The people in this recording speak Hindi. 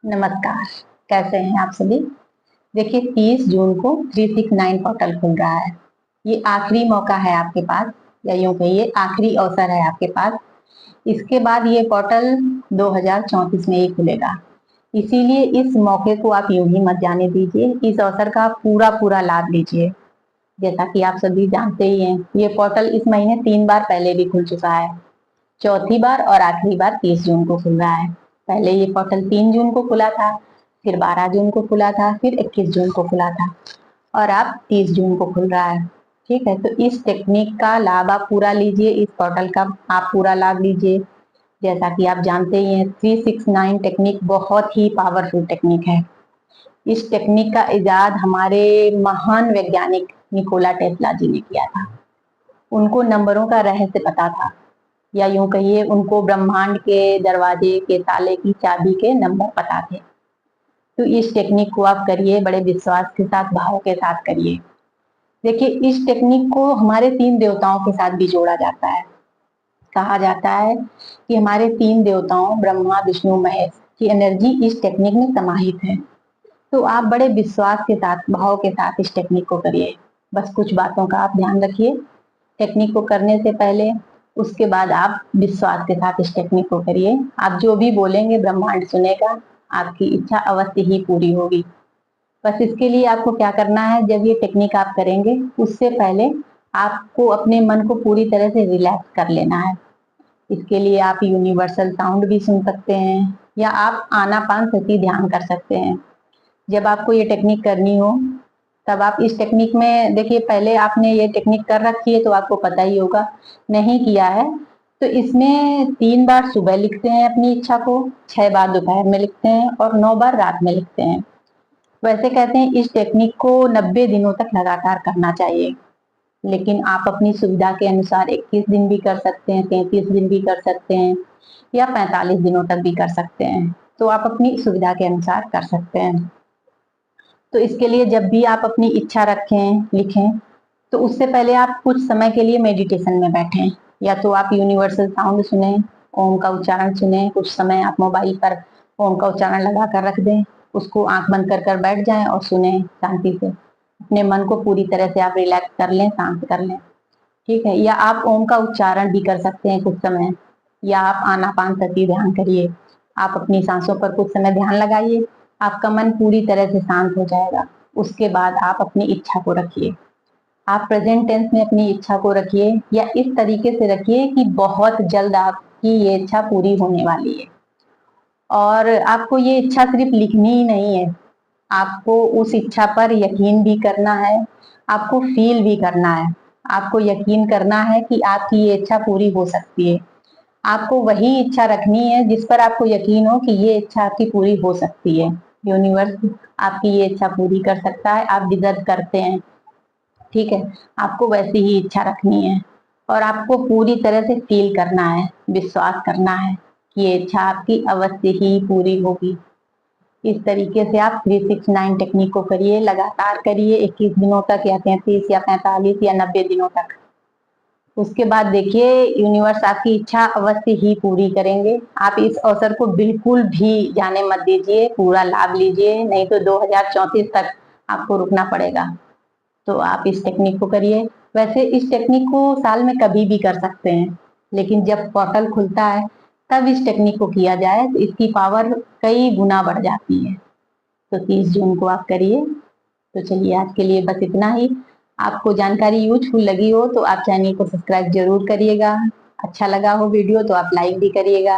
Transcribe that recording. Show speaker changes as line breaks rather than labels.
नमस्कार। कैसे हैं आप सभी। देखिए 30 जून को 369 पोर्टल खुल रहा है। ये आखिरी मौका है आपके पास, या यूं कहिए आखिरी अवसर है आपके पास। इसके बाद ये पोर्टल 2034 में ही खुलेगा। इसीलिए इस मौके को आप यूं ही मत जाने दीजिए। इस अवसर का पूरा पूरा लाभ लीजिए। जैसा कि आप सभी जानते ही हैं, ये पोर्टल इस महीने 3 बार पहले भी खुल चुका है। चौथी बार और आखिरी बार 30 जून को खुल रहा है। पहले ये पोर्टल 3 जून को खुला था, फिर 12 जून को खुला था, फिर 21 जून को खुला था, और अब 30 जून को खुल रहा है। ठीक है, तो इस टेक्निक का लाभ आप पूरा लीजिए, इस पोर्टल का आप पूरा लाभ लीजिए। जैसा कि आप जानते ही हैं, 369 टेक्निक बहुत ही पावरफुल टेक्निक है। इस टेक्निक का इजाद हमारे महान वैज्ञानिक निकोला टेस्ला जी ने किया था। उनको नंबरों का रहस्य पता था, या यूं कहिए उनको ब्रह्मांड के दरवाजे के ताले की चाबी के नंबर पता थे। तो इस टेक्निक को आप करिए, बड़े विश्वास के साथ, भाव के साथ करिए। देखिए, इस टेक्निक को हमारे 3 देवताओं के साथ भी जोड़ा जाता है। कहा जाता है कि हमारे 3 देवताओं ब्रह्मा, विष्णु, महेश की एनर्जी इस टेक्निक में समाहित है। तो आप बड़े विश्वास के साथ, भाव के साथ इस टेक्निक को करिए। बस कुछ बातों का आप ध्यान रखिए टेक्निक को करने से पहले। उसके बाद आप विश्वास के साथ इस टेक्निक को करिए। आप जो भी बोलेंगे ब्रह्मांड सुनेगा, आपकी इच्छा अवश्य ही पूरी होगी। बस इसके लिए आपको क्या करना है, जब ये टेक्निक आप करेंगे उससे पहले आपको अपने मन को पूरी तरह से रिलैक्स कर लेना है। इसके लिए आप यूनिवर्सल साउंड भी सुन सकते हैं, या आप आनापानसती ध्यान कर सकते हैं। जब आपको ये टेक्निक करनी हो तब आप इस टेक्निक में, देखिए पहले आपने ये टेक्निक कर रखी है तो आपको पता ही होगा। नहीं किया है तो इसमें 3 बार सुबह लिखते हैं अपनी इच्छा को, 6 बार दोपहर में लिखते हैं, और 9 बार रात में लिखते हैं। वैसे कहते हैं इस टेक्निक को 90 दिनों तक लगातार करना चाहिए, लेकिन आप अपनी सुविधा के अनुसार 21 दिन भी कर सकते हैं, 33 दिन भी कर सकते हैं, या 45 दिनों तक भी कर सकते हैं। तो आप अपनी सुविधा के अनुसार कर सकते हैं। तो इसके लिए जब भी आप अपनी इच्छा रखें, लिखें, तो उससे पहले आप कुछ समय के लिए मेडिटेशन में बैठें। या तो आप यूनिवर्सल साउंड सुने, ओम का उच्चारण सुने। कुछ समय आप मोबाइल पर ओम का उच्चारण लगा कर रख दें, उसको आंख बंद कर कर बैठ जाएं और सुने शांति से। अपने मन को पूरी तरह से आप रिलैक्स कर लें, शांत कर लें। ठीक है, या आप ओम का उच्चारण भी कर सकते हैं कुछ समय, या आप आनापानसती ध्यान करिए। आप अपनी सांसों पर कुछ समय ध्यान लगाइए, आपका मन पूरी तरह से शांत हो जाएगा। उसके बाद आप अपनी इच्छा को रखिए। आप प्रेजेंट टेंस में अपनी इच्छा को रखिए, या इस तरीके से रखिए कि बहुत जल्द आपकी ये इच्छा पूरी होने वाली है। और आपको ये इच्छा सिर्फ लिखनी ही नहीं है, आपको उस इच्छा पर यकीन भी करना है, आपको फील भी करना है। आपको यकीन करना है कि आपकी ये इच्छा पूरी हो सकती है। आपको वही इच्छा रखनी है जिस पर आपको यकीन हो कि ये इच्छा आपकी पूरी हो सकती है। यूनिवर्स आपकी ये इच्छा पूरी कर सकता है, आप डिजर्व करते हैं। ठीक है, आपको वैसी ही इच्छा रखनी है, और आपको पूरी तरह से फील करना है, विश्वास करना है कि ये इच्छा आपकी अवश्य ही पूरी होगी। इस तरीके से आप 369 टेक्निक को करिए, लगातार करिए 21 दिनों तक, या 33 या 45 या 90 दिनों तक। उसके बाद देखिए यूनिवर्स आपकी इच्छा अवश्य ही पूरी करेंगे। आप इस अवसर को बिल्कुल भी जाने मत दीजिए, पूरा लाभ लीजिए, नहीं तो 2034 तक आपको रुकना पड़ेगा। तो आप इस टेक्निक को करिए। वैसे इस टेक्निक को साल में कभी भी कर सकते हैं, लेकिन जब पोर्टल खुलता है तब इस टेक्निक को किया जाए तो इसकी पावर कई गुना बढ़ जाती है। तो 30 जून को आप करिए। तो चलिए आज के लिए बस इतना ही। आपको जानकारी यूजफुल लगी हो तो आप चैनल को सब्सक्राइब जरूर करिएगा। अच्छा लगा हो वीडियो तो आप लाइक भी करिएगा।